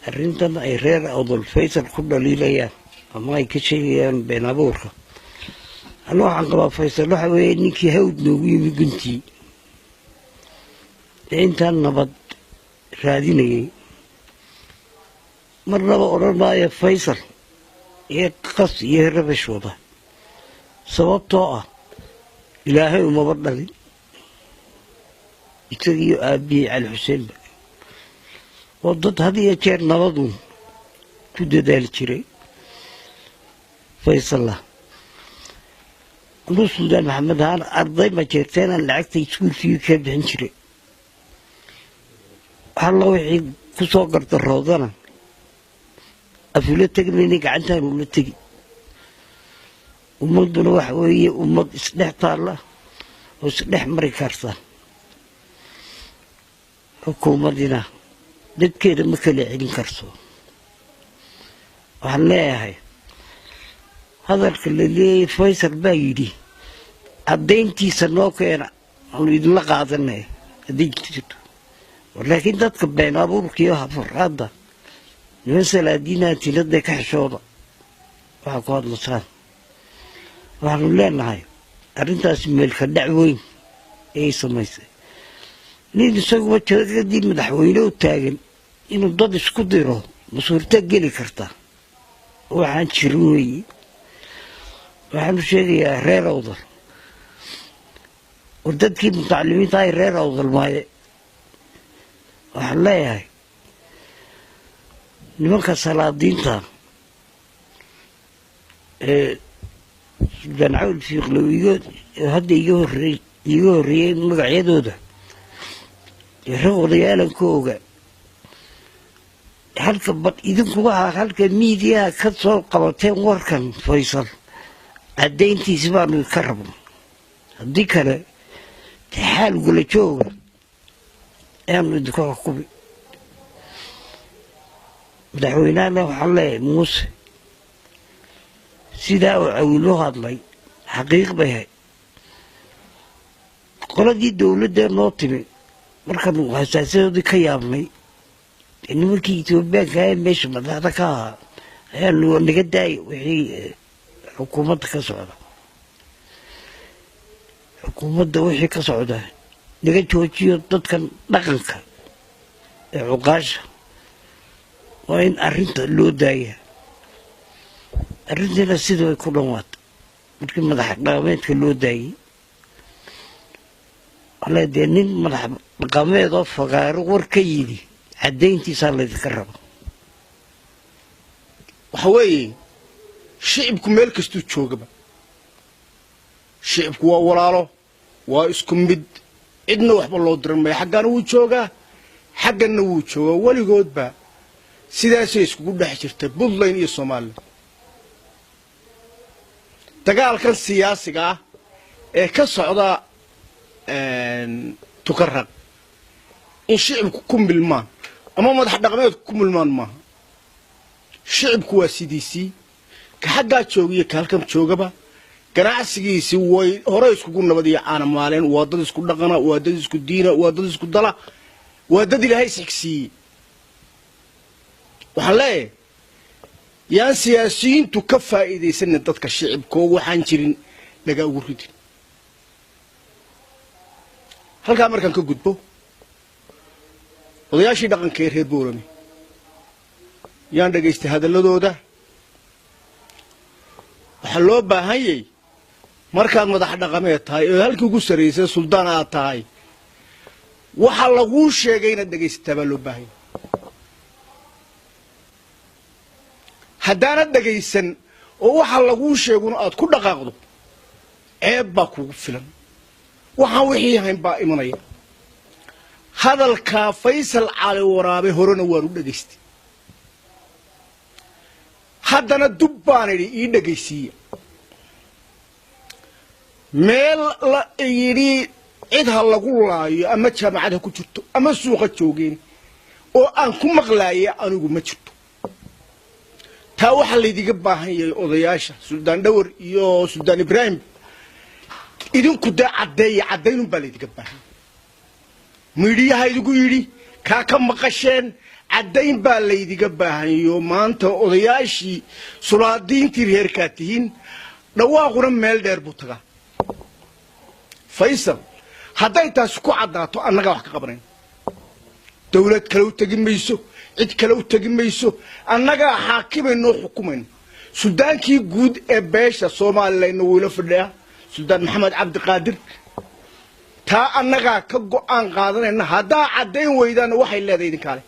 arrintan ay reer awdal faysal ku dhaliilayaan ama ay ka sheegayaan been abuurka anoo waxaan qabaa faysal waxa weeye ninkii hawd noogu yimi guntii intaan nabad raadinayay marnaba odhan maayo faysal iyo qas iyo rabash wada sababtoo ah ilaahay umaba dhalin isagiyo aabihii cali xuseenba oo dad had iyo jeer nabaduun ku dadaali jiray faysalla anuu suldaan maxamed ahaan arday ma jeerteenaan lacagta iskuulkii ka bixin jiray waxalla wixii ku soo gardaroodana afula tegnayna gacantaan ula tegi ummadduna waxa weeye ummad isdhex taalla oo isdhex mari karta xukuumadina dadkeeda ma kala celin karto waxaan leeyahay hadalka la leeyahay faysal baa yidhi caddayntiisa noo keena aanu idinla qaadanay hadday jirto laakiin dadka been abuurkiiyo hafarraadda niman salaadiinaa tiladee ka xishooda waxaa ku hadlasaan waxaanu leenahay arrintaasi meelka dhac weyn ayay samaysay nin isaguba kadib madaxweyne u taagan inuu dad isku diro ma suurta geli karta waxaan jirin weeye waxaanu sheegayaa reer awdal war dadkii mutacalimiinta ay reer awdal maaye waxaan leeyahay nimanka salaadiinta suldaan cawl fiiqlow hadda iga horreeyey magacyadooda rag odayaalanka oga halka bad idinku waxaa halka miidiyaha ka soo qabateen warkan faysal caddayntiisi baanu ka rabno haddii kale taxaal gula jooga ayaanu idinku xukubi madaxweynahana waxaan leeyahay muuse sidaa uu cawilo hadlay xaqiiq bay ahayd qoladii dowladda noo timi markaanu xasaasiyadoodii ka yaabnay nimankii etoobiyaanka ee meesha madaxda ka ahaa ayaanu naga daayay wixii xukuumadda ka socda xukuumadda wixii ka socda naga joojiyo dadkan dhaqanka ee cuqaasha waa in arrinta loo daaya arrintiina sidii way ku dhanwaatay markii madax dhaqameedka loo daayey wala dee nin madax dhaqameed oo fagaaro war ka yidhi caddayntiisaa laydinka raba waxa weeye shicibku meel kastuu joogaba shicibku waa walaalo waa isku mid cidna waxba loo diran maya xaggana wuu joogaa xagganna wuu joogaa weligoodba sidaasay iskugu dhex jirta puntland iyo somalilan dagaalkan siyaasiga ah ee ka socda tukarraq in shicibku ku milmaan ama madax dhaqameedku ku milmaan maaha shicibku waa sidiisii ka xaggaa joogiyo ka halkan joogaba ganacsigiisi way hore iskugu nabad iyo caana maaleen waa dad isku dhaqana waa dad isku diina waa dad isku dala waa dad ilaahay isxigsiiyey waxaan leeyahay yaan siyaasiyiintu ka faa'iidaysanin dadka shicibkoo waxaan jirin laga ugu ridin halkaa markaan ka gudbo odayaashii dhaqanka ee reer boorame yaan dhagaystay hadalladooda waxaa loo baahan yahay markaad madax dhaqameed tahay oo halkii ugu sarraysay suldaan aad tahay waxa laguu sheegay inaad dhegaysataa baa loo baahan yahay haddaanad dhagaysan oo waxa laguu sheeguna aad ku dhaqaaqdo ceeb baa kugu filan waxaan wixii ahayn baa imanaya hadalkaa faysal cali waraabe horena waan u dhagaystay haddana dub baan idhi ii dhagaysiiya meel la yidhi cid ha lagu laayo ama jaamacad ha ku jirto ama suuqa joogeen oo aan ku maqlaaya anigu ma jirto taa waxaa laydiga baahan yahay odayaasha suldaan dhawar iyo suldaan ibraahim idinku dee caddeeya caddaynun baa laydiga baahan miidhiyaha idigu yidhi kaa ka maqasheen caddayn baa laydiga baahanyo maanta odayaashii sulaadiintii reerkaa tihiin dhawaaquna meel dheer buu tagaa faysal hadday taasi ku caddaato annagaa wax ka qabanayn dawlad kale u tegi mayso cid kale u tegi mayso annagaa xaakimaynoo xukumayno suldaankii guud ee beesha Soomaaliland wuu la fadhiyaa suldaan maxamed cabdi qaadir taa annagaa ka go'aan qaadanayna haddaa caddayn weydaan waxay leedahay idin kale